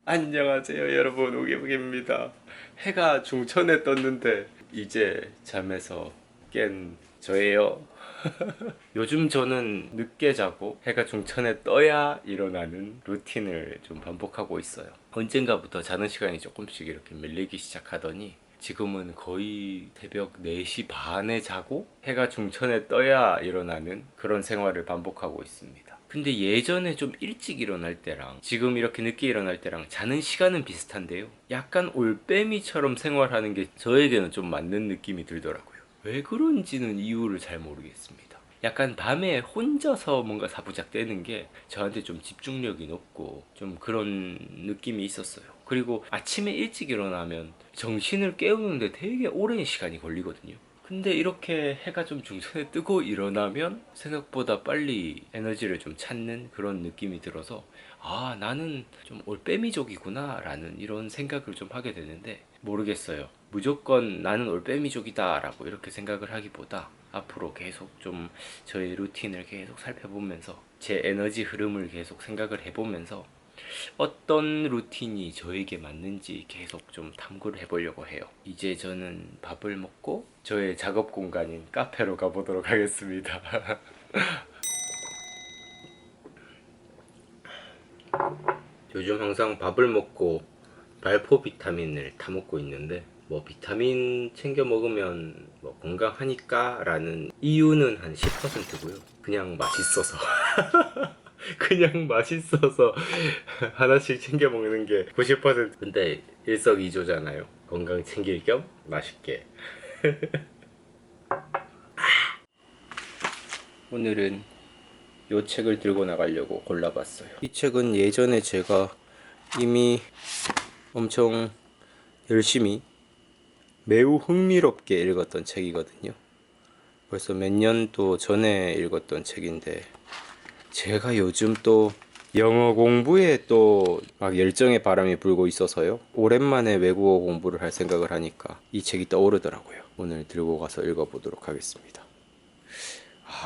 안녕하세요 여러분, 오기북입니다. 해가 중천에 떴는데 이제 잠에서 깬 저예요. 요즘 저는 늦게 자고 해가 중천에 떠야 일어나는 루틴을 좀 반복하고 있어요. 언젠가부터 자는 시간이 조금씩 이렇게 밀리기 시작하더니 지금은 거의 새벽 4시 반에 자고 해가 중천에 떠야 일어나는 그런 생활을 반복하고 있습니다. 근데 예전에 좀 일찍 일어날 때랑 지금 이렇게 늦게 일어날 때랑 자는 시간은 비슷한데요, 약간 올빼미처럼 생활하는 게 저에게는 좀 맞는 느낌이 들더라고요. 왜 그런지는 이유를 잘 모르겠습니다. 약간 밤에 혼자서 뭔가 사부작대는 게 저한테 좀 집중력이 높고 좀 그런 느낌이 있었어요. 그리고 아침에 일찍 일어나면 정신을 깨우는데 되게 오랜 시간이 걸리거든요. 근데 이렇게 해가 좀 중천에 뜨고 일어나면 생각보다 빨리 에너지를 좀 찾는 그런 느낌이 들어서, 아, 나는 좀 올빼미족이구나 라는 이런 생각을 좀 하게 되는데, 모르겠어요. 무조건 나는 올빼미족이다 라고 이렇게 생각을 하기보다 앞으로 계속 좀 저의 루틴을 계속 살펴보면서 제 에너지 흐름을 계속 생각을 해보면서 어떤 루틴이 저에게 맞는지 계속 좀 탐구를 해보려고 해요. 이제 저는 밥을 먹고 저의 작업 공간인 카페로 가보도록 하겠습니다. 요즘 항상 밥을 먹고 발포 비타민을 타 먹고 있는데, 뭐 비타민 챙겨 먹으면 뭐 건강하니까 라는 이유는 한 10%고요. 그냥 맛있어서. 그냥 맛있어서 하나씩 챙겨 먹는 게 90%. 근데 일석이조잖아요. 건강 챙길 겸 맛있게. 오늘은 이 책을 들고 나가려고 골라봤어요. 이 책은 예전에 제가 이미 엄청 열심히 매우 흥미롭게 읽었던 책이거든요. 벌써 몇 년도 전에 읽었던 책인데, 제가 요즘 또 영어 공부에 또 막 열정의 바람이 불고 있어서요, 오랜만에 외국어 공부를 할 생각을 하니까 이 책이 떠오르더라고요. 오늘 들고 가서 읽어보도록 하겠습니다.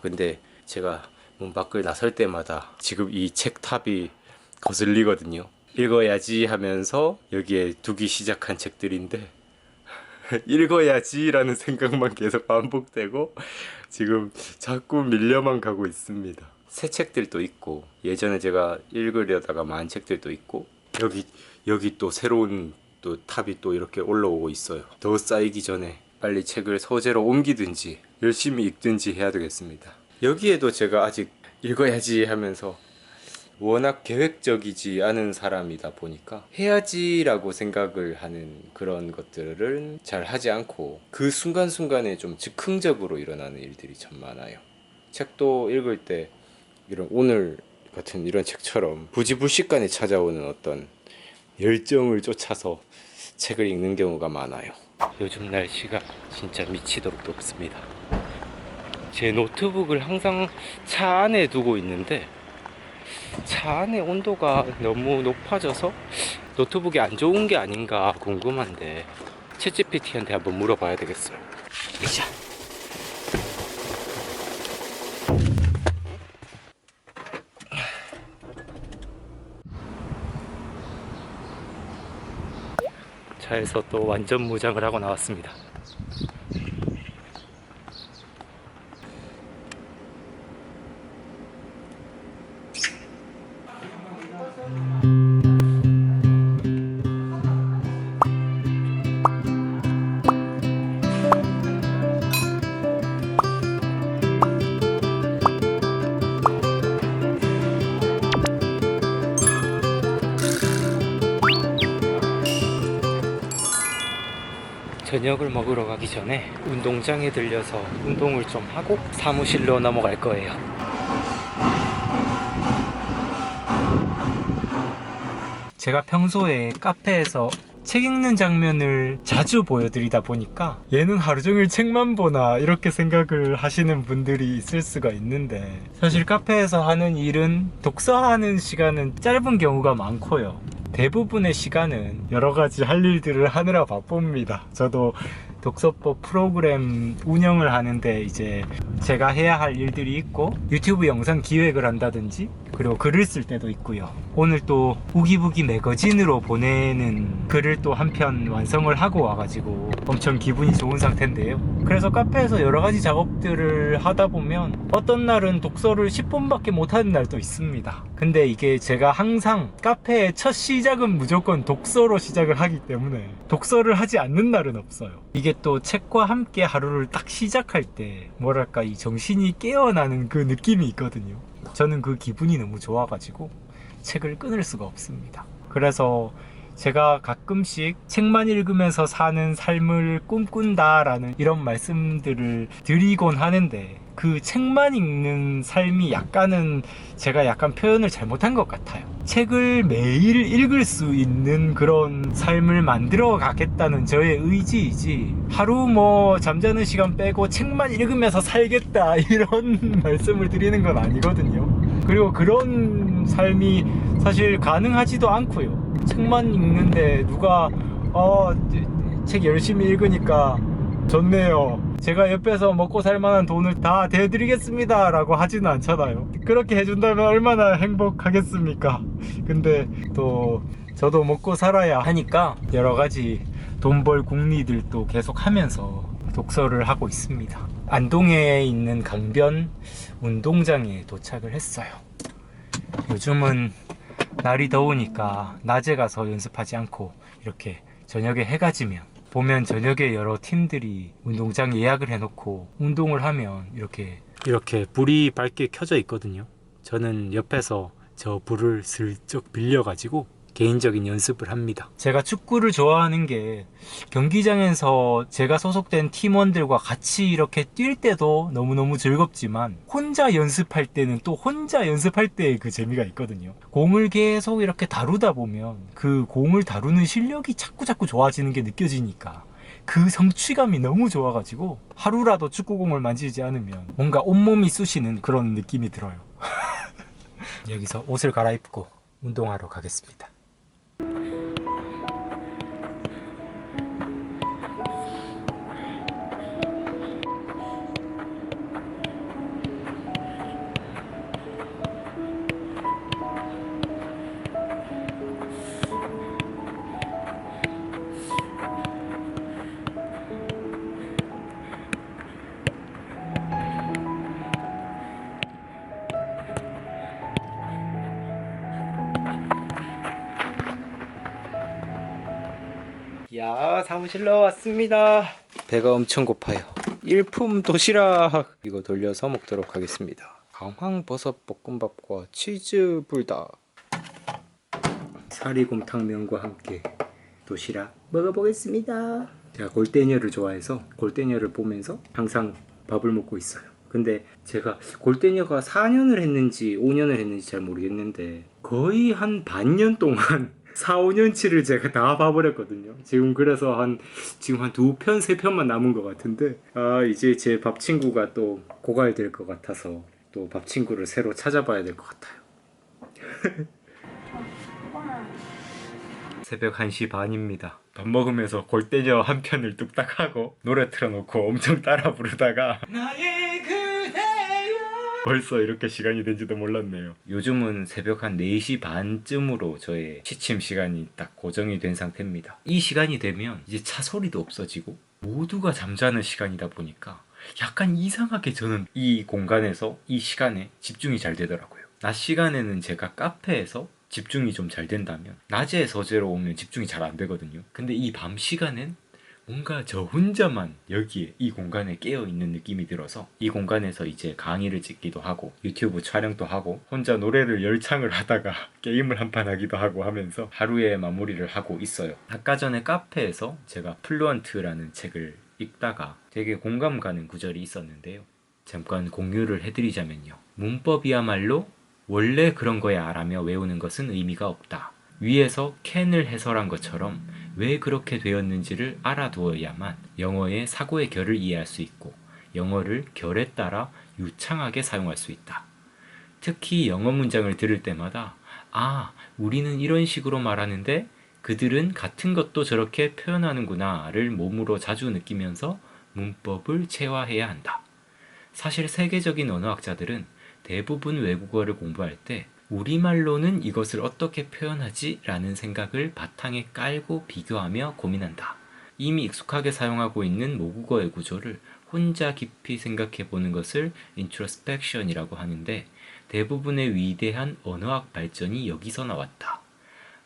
근데 제가 문 밖을 나설 때마다 지금 이 책탑이 거슬리거든요. 읽어야지 하면서 여기에 두기 시작한 책들인데 읽어야지 라는 생각만 계속 반복되고 지금 자꾸 밀려만 가고 있습니다. 새 책들도 있고 예전에 제가 읽으려다가 만 책들도 있고, 여기 또 새로운 또 탑이 또 이렇게 올라오고 있어요. 더 쌓이기 전에 빨리 책을 서재로 옮기든지 열심히 읽든지 해야 되겠습니다. 여기에도 제가 아직 읽어야지 하면서 워낙 계획적이지 않은 사람이다 보니까 해야지라고 생각을 하는 그런 것들을 잘 하지 않고 그 순간순간에 좀 즉흥적으로 일어나는 일들이 참 많아요. 책도 읽을 때 이런 오늘 같은 이런 책처럼 부지불식간에 찾아오는 어떤 열정을 쫓아서 책을 읽는 경우가 많아요. 요즘 날씨가 진짜 미치도록 덥습니다. 제 노트북을 항상 차 안에 두고 있는데 차 안에 온도가 너무 높아져서 노트북이 안 좋은 게 아닌가 궁금한데 챗GPT한테 한번 물어봐야 되겠어요. 이자. 차에서 또 완전 무장을 하고 나왔습니다. 저녁을 먹으러 가기 전에 운동장에 들려서 운동을 좀 하고 사무실로 넘어갈 거예요. 제가 평소에 카페에서 책 읽는 장면을 자주 보여드리다 보니까 얘는 하루 종일 책만 보나 이렇게 생각을 하시는 분들이 있을 수가 있는데, 사실 카페에서 하는 일은 독서하는 시간은 짧은 경우가 많고요. 대부분의 시간은 여러 가지 할 일들을 하느라 바쁩니다. 저도 독서법 프로그램 운영을 하는데 이제 제가 해야 할 일들이 있고, 유튜브 영상 기획을 한다든지, 그리고 글을 쓸 때도 있고요. 오늘 또 우기부기 매거진으로 보내는 글을 또 한 편 완성을 하고 와가지고 엄청 기분이 좋은 상태인데요. 그래서 카페에서 여러가지 작업들을 하다 보면 어떤 날은 독서를 10분밖에 못하는 날도 있습니다. 근데 이게 제가 항상 카페의 첫 시작은 무조건 독서로 시작을 하기 때문에 독서를 하지 않는 날은 없어요. 이게 또 책과 함께 하루를 딱 시작할 때 뭐랄까 이 정신이 깨어나는 그 느낌이 있거든요. 저는 그 기분이 너무 좋아가지고 책을 끊을 수가 없습니다. 그래서 제가 가끔씩 책만 읽으면서 사는 삶을 꿈꾼다 라는 이런 말씀들을 드리곤 하는데, 그 책만 읽는 삶이 제가 약간 표현을 잘못한 것 같아요. 책을 매일 읽을 수 있는 그런 삶을 만들어 가겠다는 저의 의지이지, 하루 잠자는 시간 빼고 책만 읽으면서 살겠다 이런 말씀을 드리는 건 아니거든요. 그리고 그런 삶이 사실 가능하지도 않고요. 책만 읽는데 누가 책 열심히 읽으니까 좋네요, 제가 옆에서 먹고 살만한 돈을 다 대드리겠습니다 라고 하지는 않잖아요. 그렇게 해준다면 얼마나 행복하겠습니까? 근데 또 저도 먹고 살아야 하니까 여러가지 돈벌 궁리들도 계속 하면서 독서를 하고 있습니다. 안동에 있는 강변 운동장에 도착을 했어요. 요즘은 날이 더우니까 낮에 가서 연습하지 않고 이렇게 저녁에 해가 지면, 보면 저녁에 여러 팀들이 운동장 예약을 해놓고 운동을 하면 이렇게 불이 밝게 켜져 있거든요. 저는 옆에서 저 불을 슬쩍 빌려가지고 개인적인 연습을 합니다. 제가 축구를 좋아하는 게 경기장에서 제가 소속된 팀원들과 같이 이렇게 뛸 때도 너무너무 즐겁지만, 혼자 연습할 때는 또 혼자 연습할 때의 그 재미가 있거든요. 공을 계속 이렇게 다루다 보면 그 공을 다루는 실력이 자꾸 좋아지는 게 느껴지니까 그 성취감이 너무 좋아가지고 하루라도 축구공을 만지지 않으면 뭔가 온몸이 쑤시는 그런 느낌이 들어요. 여기서 옷을 갈아입고 운동하러 가겠습니다. 야, 사무실로 왔습니다. 배가 엄청 고파요. 일품 도시락 이거 돌려서 먹도록 하겠습니다. 강황버섯 볶음밥과 치즈 불닭, 사리곰탕면과 함께 도시락 먹어보겠습니다. 제가 골대녀를 좋아해서 골대녀를 보면서 항상 밥을 먹고 있어요. 근데 제가 골대녀가 4년을 했는지 5년을 했는지 잘 모르겠는데 거의 한 반년 동안 4, 5년치를 제가 다 봐버렸거든요. 지금 그래서 한 2편, 3편만 남은 것 같은데, 이제 제 밥 친구가 또 고갈될 것 같아서 또 밥 친구를 새로 찾아봐야 될 것 같아요. 새벽 1시 반입니다. 밥 먹으면서 골대녀 한 편을 뚝딱 하고 노래 틀어놓고 엄청 따라 부르다가 나의 그대여, 벌써 이렇게 시간이 된지도 몰랐네요. 요즘은 새벽 한 4시 반쯤으로 저의 취침 시간이 딱 고정이 된 상태입니다. 이 시간이 되면 이제 차 소리도 없어지고 모두가 잠자는 시간이다 보니까 약간 이상하게 저는 이 공간에서 이 시간에 집중이 잘 되더라고요. 낮 시간에는 제가 카페에서 집중이 좀 잘 된다면 낮에 서재로 오면 집중이 잘 안 되거든요. 근데 이 밤 시간엔 뭔가 저 혼자만 여기에 이 공간에 깨어있는 느낌이 들어서 이 공간에서 이제 강의를 찍기도 하고 유튜브 촬영도 하고 혼자 노래를 열창을 하다가 게임을 한판 하기도 하고 하면서 하루의 마무리를 하고 있어요. 아까 전에 카페에서 제가 플루언트라는 책을 읽다가 되게 공감 가는 구절이 있었는데요. 잠깐 공유를 해드리자면요. 문법이야말로 원래 그런 거야 라며 외우는 것은 의미가 없다. 위에서 캔을 해설한 것처럼 왜 그렇게 되었는지를 알아두어야만 영어의 사고의 결을 이해할 수 있고 영어를 결에 따라 유창하게 사용할 수 있다. 특히 영어 문장을 들을 때마다 우리는 이런 식으로 말하는데 그들은 같은 것도 저렇게 표현하는구나를 몸으로 자주 느끼면서 문법을 체화해야 한다. 사실 세계적인 언어학자들은 대부분 외국어를 공부할 때 우리말로는 이것을 어떻게 표현하지? 라는 생각을 바탕에 깔고 비교하며 고민한다. 이미 익숙하게 사용하고 있는 모국어의 구조를 혼자 깊이 생각해 보는 것을 introspection이라고 하는데, 대부분의 위대한 언어학 발전이 여기서 나왔다.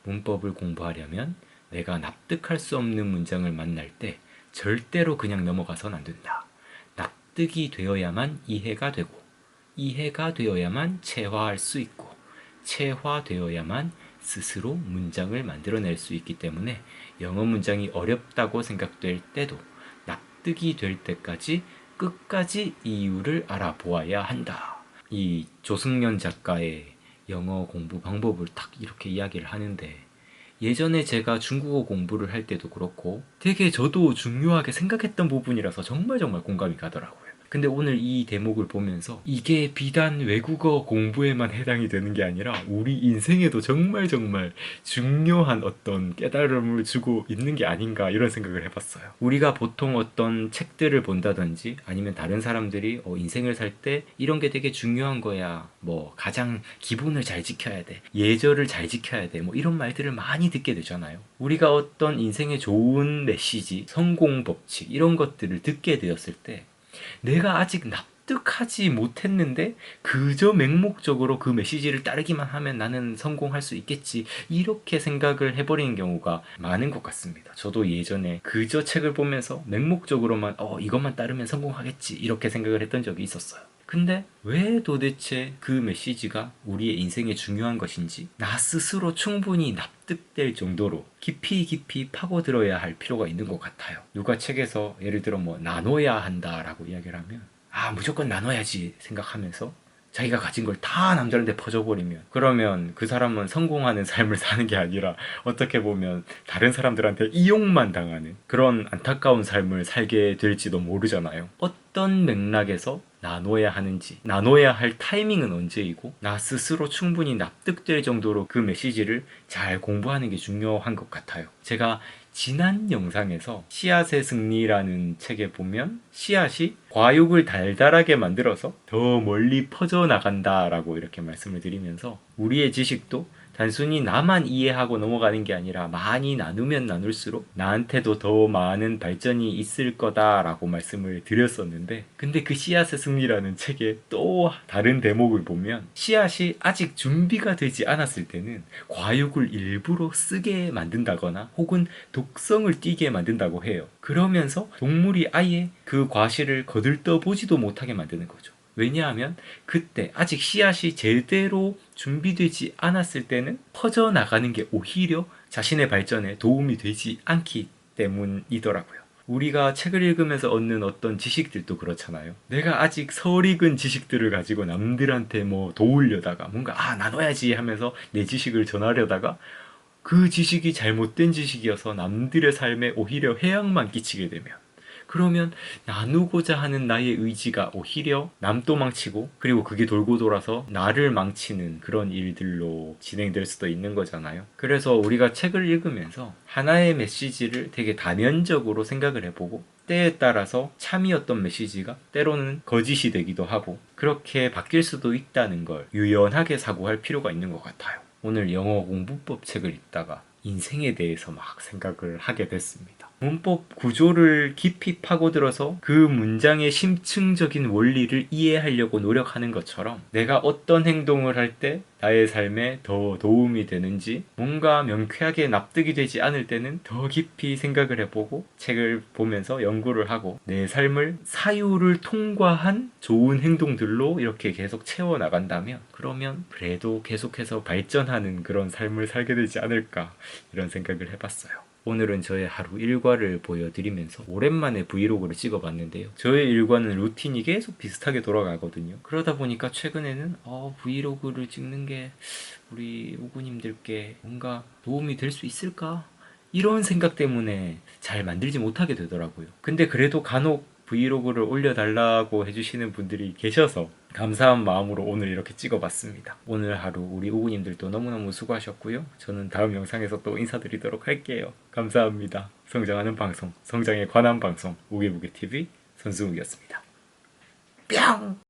문법을 공부하려면 내가 납득할 수 없는 문장을 만날 때 절대로 그냥 넘어가선 안 된다. 납득이 되어야만 이해가 되고, 이해가 되어야만 체화할 수 있고, 체화되어야만 스스로 문장을 만들어낼 수 있기 때문에 영어 문장이 어렵다고 생각될 때도 납득이 될 때까지 끝까지 이유를 알아보아야 한다. 이 조승연 작가의 영어 공부 방법을 딱 이렇게 이야기를 하는데, 예전에 제가 중국어 공부를 할 때도 그렇고 되게 저도 중요하게 생각했던 부분이라서 정말 공감이 가더라고요. 근데 오늘 이 대목을 보면서 이게 비단 외국어 공부에만 해당이 되는 게 아니라 우리 인생에도 정말 중요한 어떤 깨달음을 주고 있는 게 아닌가, 이런 생각을 해봤어요. 우리가 보통 어떤 책들을 본다든지 아니면 다른 사람들이 인생을 살 때 이런 게 되게 중요한 거야, 뭐 가장 기본을 잘 지켜야 돼, 예절을 잘 지켜야 돼, 뭐 이런 말들을 많이 듣게 되잖아요. 우리가 어떤 인생의 좋은 메시지, 성공 법칙 이런 것들을 듣게 되었을 때 내가 아직 납득하지 못했는데 그저 맹목적으로 그 메시지를 따르기만 하면 나는 성공할 수 있겠지, 이렇게 생각을 해버리는 경우가 많은 것 같습니다. 저도 예전에 그저 책을 보면서 맹목적으로만 이것만 따르면 성공하겠지 이렇게 생각을 했던 적이 있었어요. 근데 왜 도대체 그 메시지가 우리의 인생에 중요한 것인지 나 스스로 충분히 납득될 정도로 깊이 파고들어야 할 필요가 있는 것 같아요. 누가 책에서 예를 들어 뭐 나눠야 한다라고 이야기를 하면 무조건 나눠야지 생각하면서 자기가 가진 걸 다 남들한테 퍼줘버리면, 그러면 그 사람은 성공하는 삶을 사는 게 아니라 어떻게 보면 다른 사람들한테 이용만 당하는 그런 안타까운 삶을 살게 될지도 모르잖아요. 어떤 맥락에서 나눠야 하는지, 나눠야 할 타이밍은 언제이고, 나 스스로 충분히 납득될 정도로 그 메시지를 잘 공부하는 게 중요한 것 같아요. 제가 지난 영상에서 씨앗의 승리라는 책에 보면 씨앗이 과육을 달달하게 만들어서 더 멀리 퍼져나간다 라고 이렇게 말씀을 드리면서, 우리의 지식도 단순히 나만 이해하고 넘어가는 게 아니라 많이 나누면 나눌수록 나한테도 더 많은 발전이 있을 거다라고 말씀을 드렸었는데, 근데 그 씨앗의 승리라는 책의 또 다른 대목을 보면 씨앗이 아직 준비가 되지 않았을 때는 과육을 일부러 쓰게 만든다거나 혹은 독성을 띠게 만든다고 해요. 그러면서 동물이 아예 그 과실을 거들떠 보지도 못하게 만드는 거죠. 왜냐하면 그때 아직 씨앗이 제대로 준비되지 않았을 때는 퍼져나가는 게 오히려 자신의 발전에 도움이 되지 않기 때문이더라고요. 우리가 책을 읽으면서 얻는 어떤 지식들도 그렇잖아요. 내가 아직 설익은 지식들을 가지고 남들한테 뭐 도우려다가 뭔가 나눠야지 하면서 내 지식을 전하려다가 그 지식이 잘못된 지식이어서 남들의 삶에 오히려 해악만 끼치게 되면, 그러면 나누고자 하는 나의 의지가 오히려 남도 망치고, 그리고 그게 돌고 돌아서 나를 망치는 그런 일들로 진행될 수도 있는 거잖아요. 그래서 우리가 책을 읽으면서 하나의 메시지를 되게 다면적으로 생각을 해보고, 때에 따라서 참이었던 메시지가 때로는 거짓이 되기도 하고 그렇게 바뀔 수도 있다는 걸 유연하게 사고할 필요가 있는 것 같아요. 오늘 영어 공부법 책을 읽다가 인생에 대해서 막 생각을 하게 됐습니다. 문법 구조를 깊이 파고들어서 그 문장의 심층적인 원리를 이해하려고 노력하는 것처럼, 내가 어떤 행동을 할 때 나의 삶에 더 도움이 되는지 뭔가 명쾌하게 납득이 되지 않을 때는 더 깊이 생각을 해보고 책을 보면서 연구를 하고 내 삶을 사유를 통과한 좋은 행동들로 이렇게 계속 채워나간다면, 그러면 그래도 계속해서 발전하는 그런 삶을 살게 되지 않을까, 이런 생각을 해봤어요. 오늘은 저의 하루 일과를 보여드리면서 오랜만에 브이로그를 찍어봤는데요. 저의 일과는 루틴이 계속 비슷하게 돌아가거든요. 그러다 보니까 최근에는 브이로그를 찍는 게 우리 우구님들께 뭔가 도움이 될 수 있을까? 이런 생각 때문에 잘 만들지 못하게 되더라고요. 근데 그래도 간혹 브이로그를 올려달라고 해주시는 분들이 계셔서 감사한 마음으로 오늘 이렇게 찍어봤습니다. 오늘 하루 우리 우구님들도 너무너무 수고하셨고요. 저는 다음 영상에서 또 인사드리도록 할게요. 감사합니다. 성장하는 방송, 성장에 관한 방송, 우기부기TV 손승욱이었습니다. 뿅!